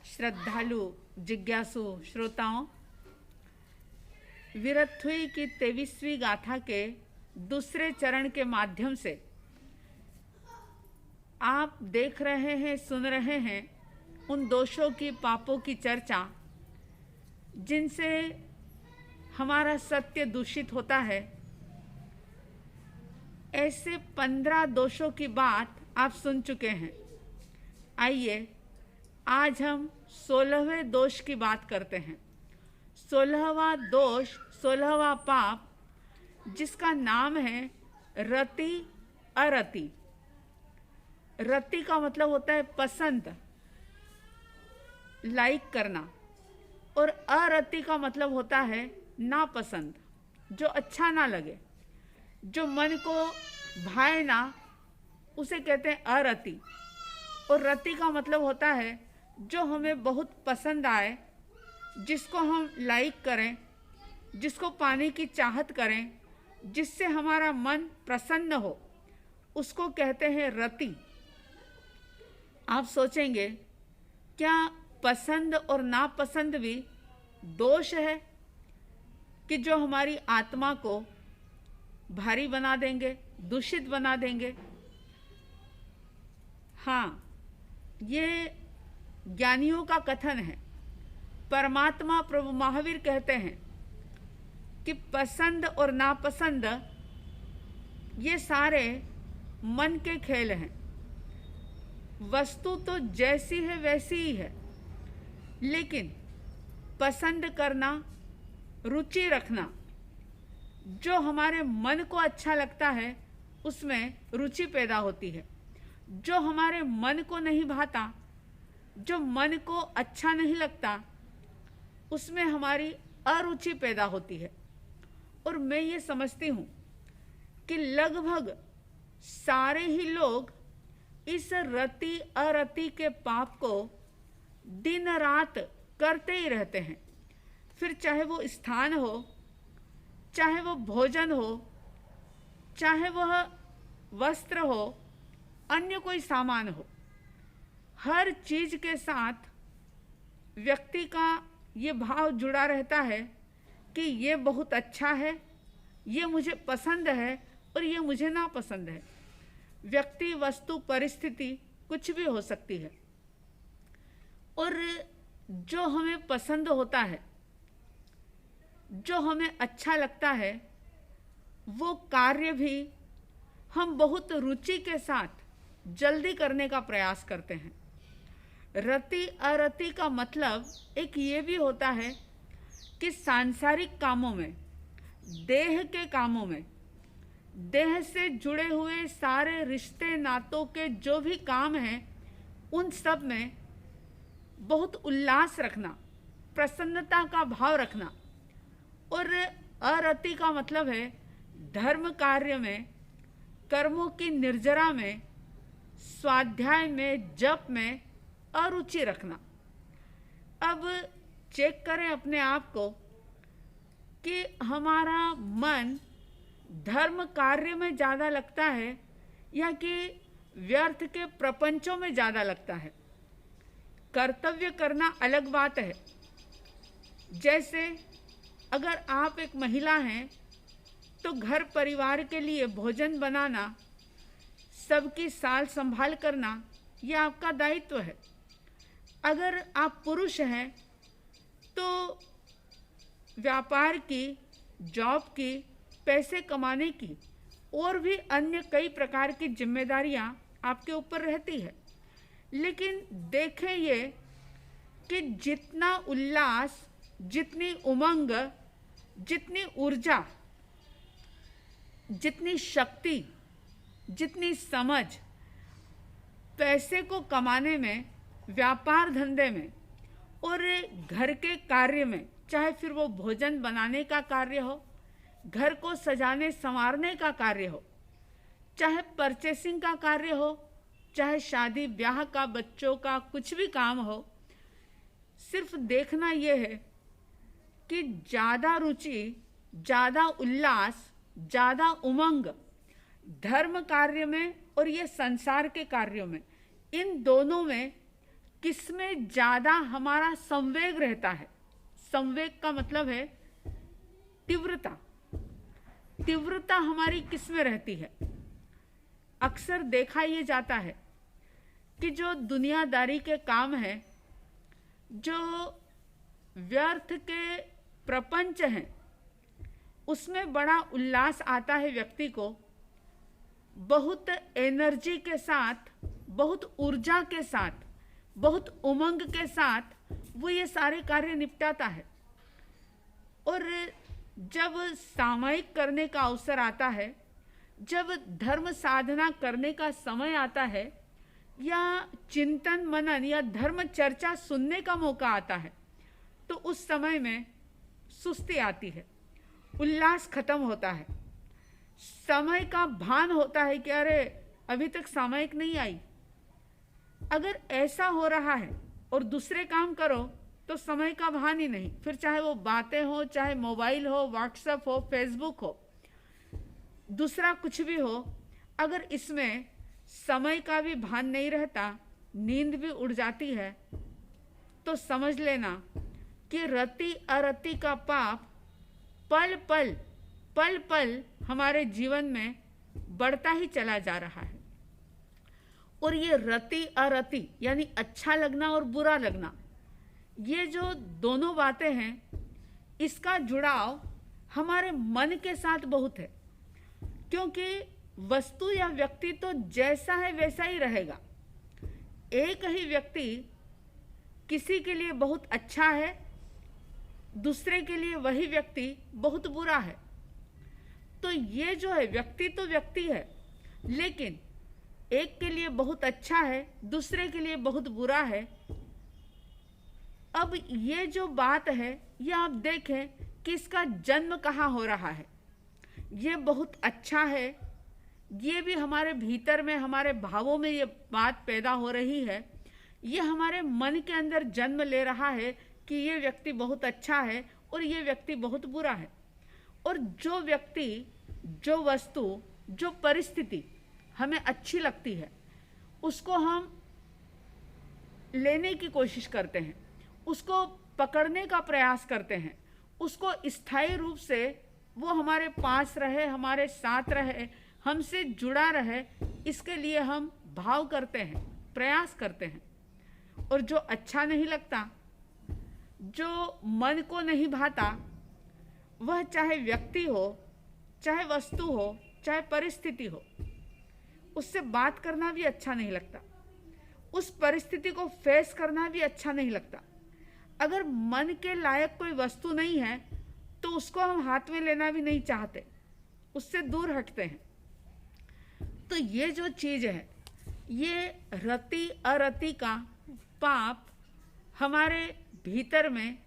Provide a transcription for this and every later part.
श्रद्धालु जिज्ञासु श्रोताओं, वीरथुई की 23वीं गाथा के दूसरे चरण के माध्यम से आप देख रहे हैं, सुन रहे हैं उन दोषों की, पापों की चर्चा जिनसे हमारा सत्य दूषित होता है। ऐसे 15 दोषों की बात आप सुन चुके हैं। आइए आज हम 16वें दोष की बात करते हैं। 16वां दोष, 16वां पाप, जिसका नाम है रति अरति। रति का मतलब होता है पसंद, लाइक करना, और अरति का मतलब होता है नापसंद, जो अच्छा ना लगे, जो मन को भाए ना, उसे कहते हैं अरति। और रति का मतलब होता है जो हमें बहुत पसंद आए, जिसको हम लाइक करें, जिसको पाने की चाहत करें, जिससे हमारा मन प्रसन्न हो, उसको कहते हैं रति। आप सोचेंगे क्या पसंद और नापसंद भी दोष है कि जो हमारी आत्मा को भारी बना देंगे, दूषित बना देंगे? हाँ, ये ज्ञानियों का कथन है। परमात्मा प्रभु महावीर कहते हैं कि पसंद और नापसंद ये सारे मन के खेल हैं। वस्तु तो जैसी है वैसी ही है, लेकिन पसंद करना, रुचि रखना, जो हमारे मन को अच्छा लगता है उसमें रुचि पैदा होती है। जो हमारे मन को नहीं भाता, जो मन को अच्छा नहीं लगता, उसमें हमारी अरुचि पैदा होती है। और मैं ये समझती हूँ कि लगभग सारे ही लोग इस रति अरति के पाप को दिन रात करते ही रहते हैं। फिर चाहे वो स्थान हो, चाहे वो भोजन हो, चाहे वह वस्त्र हो, अन्य कोई सामान हो, हर चीज के साथ व्यक्ति का ये भाव जुड़ा रहता है कि ये बहुत अच्छा है, ये मुझे पसंद है और ये मुझे नापसंद है। व्यक्ति, वस्तु, परिस्थिति कुछ भी हो सकती है। और जो हमें पसंद होता है, जो हमें अच्छा लगता है, वो कार्य भी हम बहुत रुचि के साथ जल्दी करने का प्रयास करते हैं। रति अरति का मतलब एक ये भी होता है कि सांसारिक कामों में, देह के कामों में, देह से जुड़े हुए सारे रिश्ते नातों के जो भी काम हैं, उन सब में बहुत उल्लास रखना, प्रसन्नता का भाव रखना। और अरति का मतलब है धर्म कार्य में, कर्मों की निर्जरा में, स्वाध्याय में, जप में अरुचि रखना। अब चेक करें अपने आप को कि हमारा मन धर्म कार्य में ज़्यादा लगता है या कि व्यर्थ के प्रपंचों में ज़्यादा लगता है। कर्तव्य करना अलग बात है। जैसे अगर आप एक महिला हैं तो घर परिवार के लिए भोजन बनाना, सबकी साल संभाल करना, यह आपका दायित्व है। अगर आप पुरुष हैं तो व्यापार की, जॉब की, पैसे कमाने की और भी अन्य कई प्रकार की जिम्मेदारियां आपके ऊपर रहती है। लेकिन देखें ये कि जितना उल्लास, जितनी उमंग, जितनी ऊर्जा, जितनी शक्ति, जितनी समझ पैसे को कमाने में, व्यापार धंधे में और घर के कार्य में, चाहे फिर वो भोजन बनाने का कार्य हो, घर को सजाने संवारने का कार्य हो, चाहे परचेसिंग का कार्य हो, चाहे शादी ब्याह का, बच्चों का कुछ भी काम हो, सिर्फ देखना ये है कि ज़्यादा रुचि, ज़्यादा उल्लास, ज़्यादा उमंग धर्म कार्य में और ये संसार के कार्यों में, इन दोनों में किसमें ज़्यादा हमारा संवेग रहता है। संवेग का मतलब है तीव्रता। तीव्रता हमारी किसमें रहती है। अक्सर देखा ये जाता है कि जो दुनियादारी के काम है, जो व्यर्थ के प्रपंच हैं, उसमें बड़ा उल्लास आता है व्यक्ति को। बहुत एनर्जी के साथ, बहुत ऊर्जा के साथ, बहुत उमंग के साथ वो ये सारे कार्य निपटाता है। और जब सामयिक करने का अवसर आता है, जब धर्म साधना करने का समय आता है, या चिंतन मनन या धर्म चर्चा सुनने का मौका आता है, तो उस समय में सुस्ती आती है, उल्लास खत्म होता है, समय का भान होता है कि अरे अभी तक सामयिक नहीं आई। अगर ऐसा हो रहा है और दूसरे काम करो तो समय का भान ही नहीं। फिर चाहे वो बातें हो, चाहे मोबाइल हो, व्हाट्सएप हो, फेसबुक हो, दूसरा कुछ भी हो, अगर इसमें समय का भी भान नहीं रहता, नींद भी उड़ जाती है, तो समझ लेना कि रति अरति का पाप पल पल पल पल हमारे जीवन में बढ़ता ही चला जा रहा है। और ये रति अरति यानी अच्छा लगना और बुरा लगना, ये जो दोनों बातें हैं, इसका जुड़ाव हमारे मन के साथ बहुत है। क्योंकि वस्तु या व्यक्ति तो जैसा है वैसा ही रहेगा। एक ही व्यक्ति किसी के लिए बहुत अच्छा है, दूसरे के लिए वही व्यक्ति बहुत बुरा है। तो ये जो है व्यक्ति तो व्यक्ति है, लेकिन एक के लिए बहुत अच्छा है, दूसरे के लिए बहुत बुरा है। अब ये जो बात है, ये आप देखें कि इसका जन्म कहाँ हो रहा है। ये बहुत अच्छा है, ये भी हमारे भीतर में, हमारे भावों में ये बात पैदा हो रही है। ये हमारे मन के अंदर जन्म ले रहा है कि ये व्यक्ति बहुत अच्छा है और ये व्यक्ति बहुत बुरा है। और जो व्यक्ति, जो वस्तु, जो परिस्थिति हमें अच्छी लगती है, उसको हम लेने की कोशिश करते हैं, उसको पकड़ने का प्रयास करते हैं, उसको स्थायी रूप से वो हमारे पास रहे, हमारे साथ रहे, हमसे जुड़ा रहे, इसके लिए हम भाव करते हैं, प्रयास करते हैं। और जो अच्छा नहीं लगता, जो मन को नहीं भाता, वह चाहे व्यक्ति हो, चाहे वस्तु हो, चाहे परिस्थिति हो, उससे बात करना भी अच्छा नहीं लगता, उस परिस्थिति को फेस करना भी अच्छा नहीं लगता। अगर मन के लायक कोई वस्तु नहीं है तो उसको हम हाथ में लेना भी नहीं चाहते, उससे दूर हटते हैं। तो ये जो चीज़ है, ये रति अरति का पाप हमारे भीतर में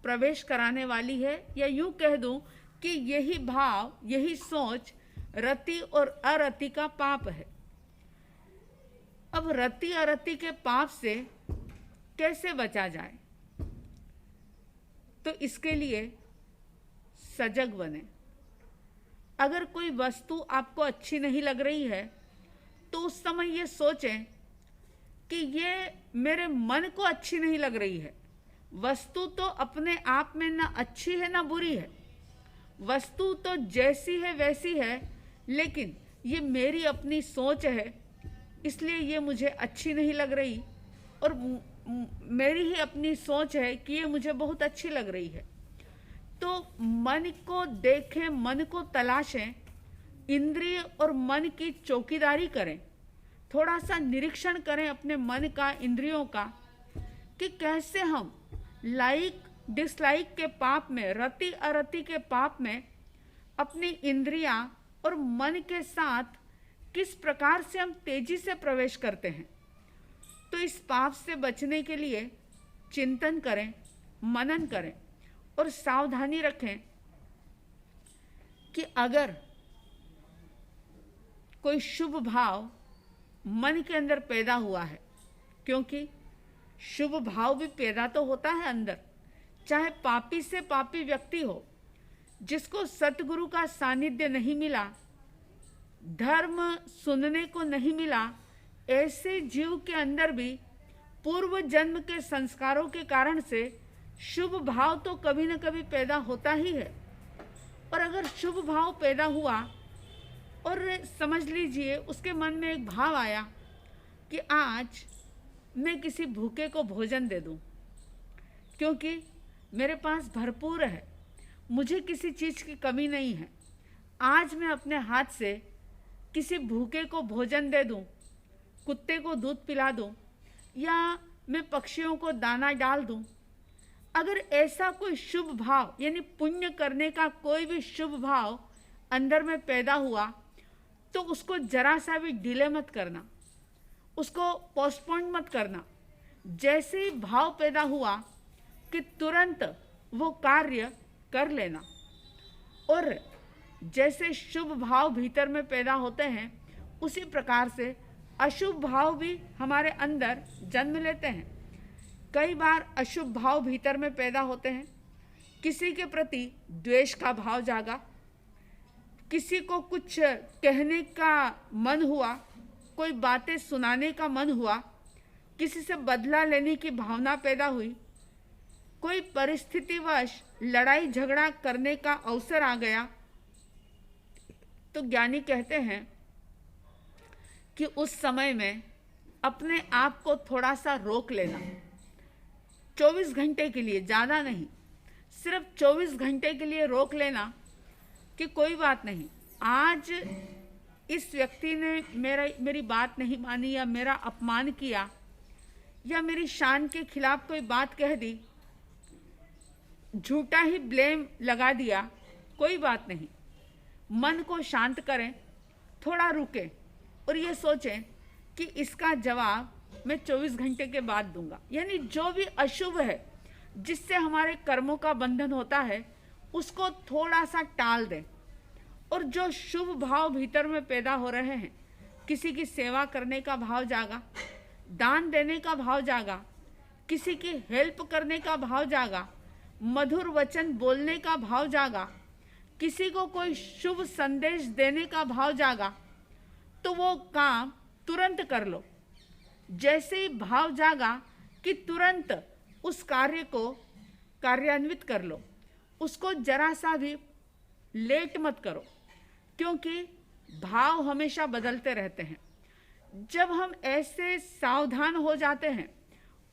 प्रवेश कराने वाली है। या यूं कह दूं कि यही भाव, यही सोच रति और अरति का पाप है। अब रति अरति के पाप से कैसे बचा जाए, तो इसके लिए सजग बने। अगर कोई वस्तु आपको अच्छी नहीं लग रही है तो उस समय ये सोचें कि ये मेरे मन को अच्छी नहीं लग रही है। वस्तु तो अपने आप में ना अच्छी है ना बुरी है, वस्तु तो जैसी है वैसी है, लेकिन ये मेरी अपनी सोच है, इसलिए ये मुझे अच्छी नहीं लग रही। और मेरी ही अपनी सोच है कि ये मुझे बहुत अच्छी लग रही है। तो मन को देखें, मन को तलाशें, इंद्रिय और मन की चौकीदारी करें, थोड़ा सा निरीक्षण करें अपने मन का, इंद्रियों का, कि कैसे हम लाइक डिसलाइक के पाप में, रति अरति के पाप में अपनी इंद्रियां और मन के साथ किस प्रकार से हम तेजी से प्रवेश करते हैं। तो इस पाप से बचने के लिए चिंतन करें, मनन करें और सावधानी रखें कि अगर कोई शुभ भाव मन के अंदर पैदा हुआ है, क्योंकि शुभ भाव भी पैदा तो होता है अंदर, चाहे पापी से पापी व्यक्ति हो, जिसको सतगुरु का सानिध्य नहीं मिला, धर्म सुनने को नहीं मिला, ऐसे जीव के अंदर भी पूर्व जन्म के संस्कारों के कारण से शुभ भाव तो कभी न कभी पैदा होता ही है। और अगर शुभ भाव पैदा हुआ और समझ लीजिए उसके मन में एक भाव आया कि आज मैं किसी भूखे को भोजन दे दूं, क्योंकि मेरे पास भरपूर है, मुझे किसी चीज़ की कमी नहीं है, आज मैं अपने हाथ से किसी भूखे को भोजन दे दूं, कुत्ते को दूध पिला दूं, या मैं पक्षियों को दाना डाल दूं। अगर ऐसा कोई शुभ भाव यानी पुण्य करने का कोई भी शुभ भाव अंदर में पैदा हुआ तो उसको जरा सा भी डिले मत करना, उसको पोस्टपोन मत करना। जैसे ही भाव पैदा हुआ कि तुरंत वो कार्य कर लेना। और जैसे शुभ भाव भीतर में पैदा होते हैं उसी प्रकार से अशुभ भाव भी हमारे अंदर जन्म लेते हैं। कई बार अशुभ भाव भीतर में पैदा होते हैं। किसी के प्रति द्वेष का भाव जागा, किसी को कुछ कहने का मन हुआ, कोई बातें सुनाने का मन हुआ, किसी से बदला लेने की भावना पैदा हुई, कोई परिस्थितिवश लड़ाई झगड़ा करने का अवसर आ गया, तो ज्ञानी कहते हैं कि उस समय में अपने आप को थोड़ा सा रोक लेना। 24 घंटे के लिए, ज़्यादा नहीं, सिर्फ 24 घंटे के लिए रोक लेना कि कोई बात नहीं, आज इस व्यक्ति ने मेरी बात नहीं मानी या मेरा अपमान किया या मेरी शान के खिलाफ कोई बात कह दी, झूठा ही ब्लेम लगा दिया, कोई बात नहीं। मन को शांत करें, थोड़ा रुकें और ये सोचें कि इसका जवाब मैं 24 घंटे के बाद दूंगा। यानी जो भी अशुभ है जिससे हमारे कर्मों का बंधन होता है उसको थोड़ा सा टाल दें। और जो शुभ भाव भीतर में पैदा हो रहे हैं, किसी की सेवा करने का भाव जागा, दान देने का भाव जागा, किसी की हेल्प करने का भाव जागा, मधुर वचन बोलने का भाव जागा, किसी को कोई शुभ संदेश देने का भाव जागा, तो वो काम तुरंत कर लो। जैसे ही भाव जागा कि तुरंत उस कार्य को कार्यान्वित कर लो, उसको जरा सा भी लेट मत करो, क्योंकि भाव हमेशा बदलते रहते हैं। जब हम ऐसे सावधान हो जाते हैं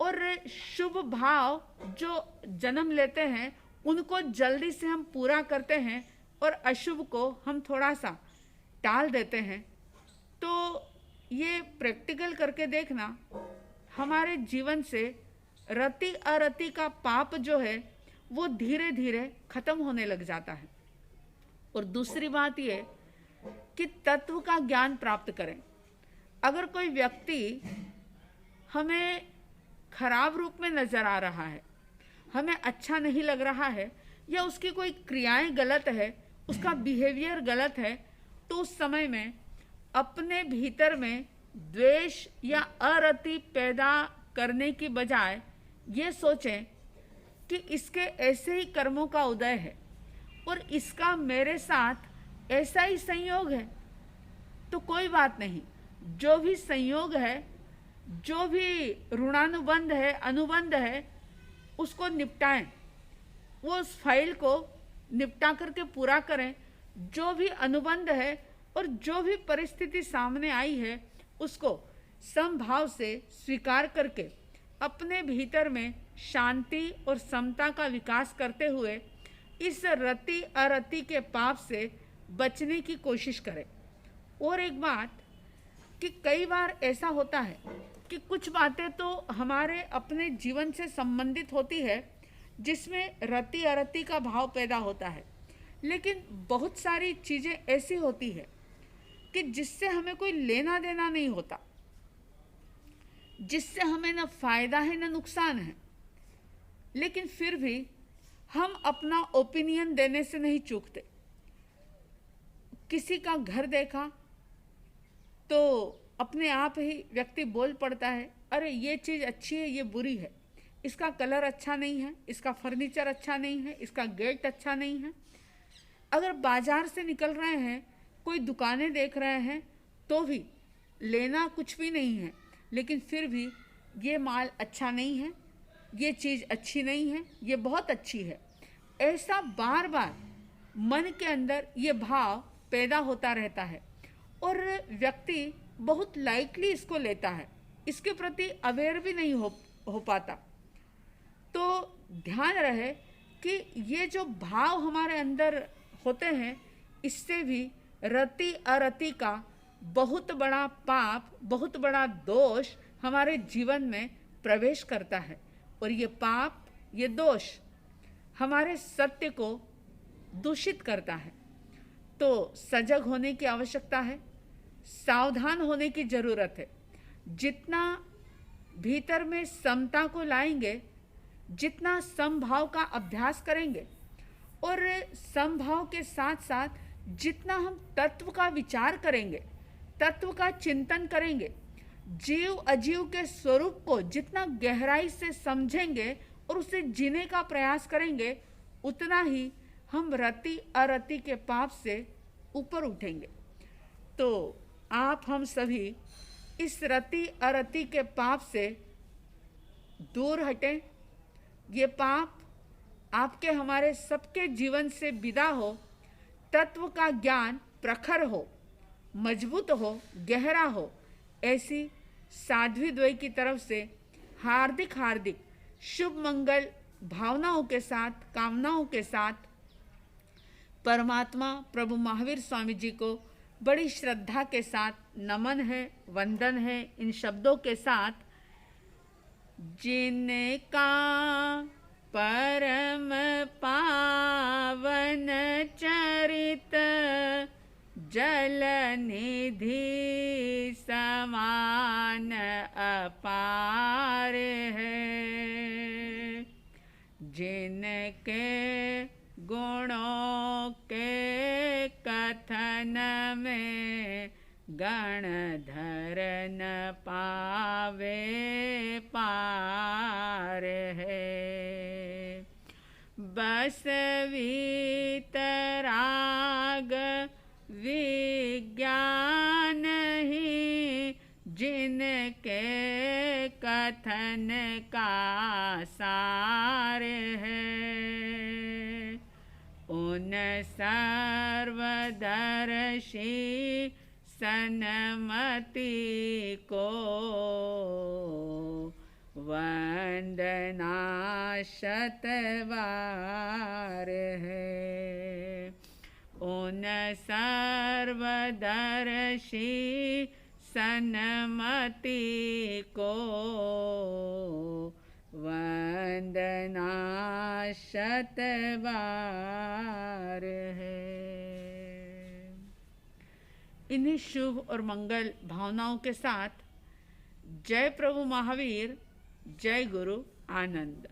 और शुभ भाव जो जन्म लेते हैं उनको जल्दी से हम पूरा करते हैं और अशुभ को हम थोड़ा सा टाल देते हैं, तो ये प्रैक्टिकल करके देखना, हमारे जीवन से रति अरति का पाप जो है वो धीरे धीरे खत्म होने लग जाता है। और दूसरी बात ये कि तत्व का ज्ञान प्राप्त करें। अगर कोई व्यक्ति हमें खराब रूप में नजर आ रहा है, हमें अच्छा नहीं लग रहा है, या उसकी कोई क्रियाएं गलत है, उसका बिहेवियर गलत है, तो उस समय में अपने भीतर में द्वेष या अरति पैदा करने की बजाय ये सोचें कि इसके ऐसे ही कर्मों का उदय है और इसका मेरे साथ ऐसा ही संयोग है, तो कोई बात नहीं, जो भी संयोग है, जो भी ऋणानुबंध है, अनुबंध है, उसको निपटाएं, वो उस फाइल को निपटा करके पूरा करें। जो भी अनुबंध है और जो भी परिस्थिति सामने आई है उसको समभाव से स्वीकार करके अपने भीतर में शांति और समता का विकास करते हुए इस रति अरति के पाप से बचने की कोशिश करें। और एक बात कि कई बार ऐसा होता है कि कुछ बातें तो हमारे अपने जीवन से संबंधित होती है जिसमें रति अरति का भाव पैदा होता है, लेकिन बहुत सारी चीज़ें ऐसी होती है कि जिससे हमें कोई लेना देना नहीं होता, जिससे हमें न फायदा है न नुकसान है, लेकिन फिर भी हम अपना ओपिनियन देने से नहीं चूकते। किसी का घर देखा तो अपने आप ही व्यक्ति बोल पड़ता है, अरे ये चीज़ अच्छी है, ये बुरी है, इसका कलर अच्छा नहीं है, इसका फर्नीचर अच्छा नहीं है, इसका गेट अच्छा नहीं है। अगर बाजार से निकल रहे हैं, कोई दुकानें देख रहे हैं, तो भी लेना कुछ भी नहीं है, लेकिन फिर भी ये माल अच्छा नहीं है, ये चीज़ अच्छी नहीं है, ये बहुत अच्छी है। ऐसा बार बार मन के अंदर ये भाव पैदा होता रहता है और व्यक्ति बहुत लाइटली इसको लेता है, इसके प्रति अवेयर भी नहीं हो पाता। तो ध्यान रहे कि ये जो भाव हमारे अंदर होते हैं, इससे भी रति अरति का बहुत बड़ा पाप, बहुत बड़ा दोष हमारे जीवन में प्रवेश करता है। और ये पाप, ये दोष हमारे सत्य को दूषित करता है। तो सजग होने की आवश्यकता है, सावधान होने की ज़रूरत है। जितना भीतर में समता को लाएंगे, जितना समभाव का अभ्यास करेंगे और समभाव के साथ साथ जितना हम तत्व का विचार करेंगे, तत्व का चिंतन करेंगे, जीव अजीव के स्वरूप को जितना गहराई से समझेंगे और उसे जीने का प्रयास करेंगे, उतना ही हम रति अरति के पाप से ऊपर उठेंगे। तो आप हम सभी इस रति अरति के पाप से दूर हटें। ये पाप आपके हमारे सबके जीवन से विदा हो, तत्व का ज्ञान प्रखर हो, मजबूत हो, गहरा हो, ऐसी साध्वी द्वय की तरफ से हार्दिक हार्दिक शुभ मंगल भावनाओं के साथ, कामनाओं के साथ परमात्मा प्रभु महावीर स्वामी जी को बड़ी श्रद्धा के साथ नमन है, वंदन है। इन शब्दों के साथ, जिनका परम पावन चरित जल निधि समान अपार है, जिनके गुणों के कथन में गणधर न पावे पार है। बस वीतराग विज्ञान ही जिनके कथन का सार है, उन सर्वदर्शी सन्मति को वंदना शतबार है। उन सर्वदर्शी सन्मति को वंदना शतबार है। इन्हीं शुभ और मंगल भावनाओं के साथ जय प्रभु महावीर, जय गुरु आनंद।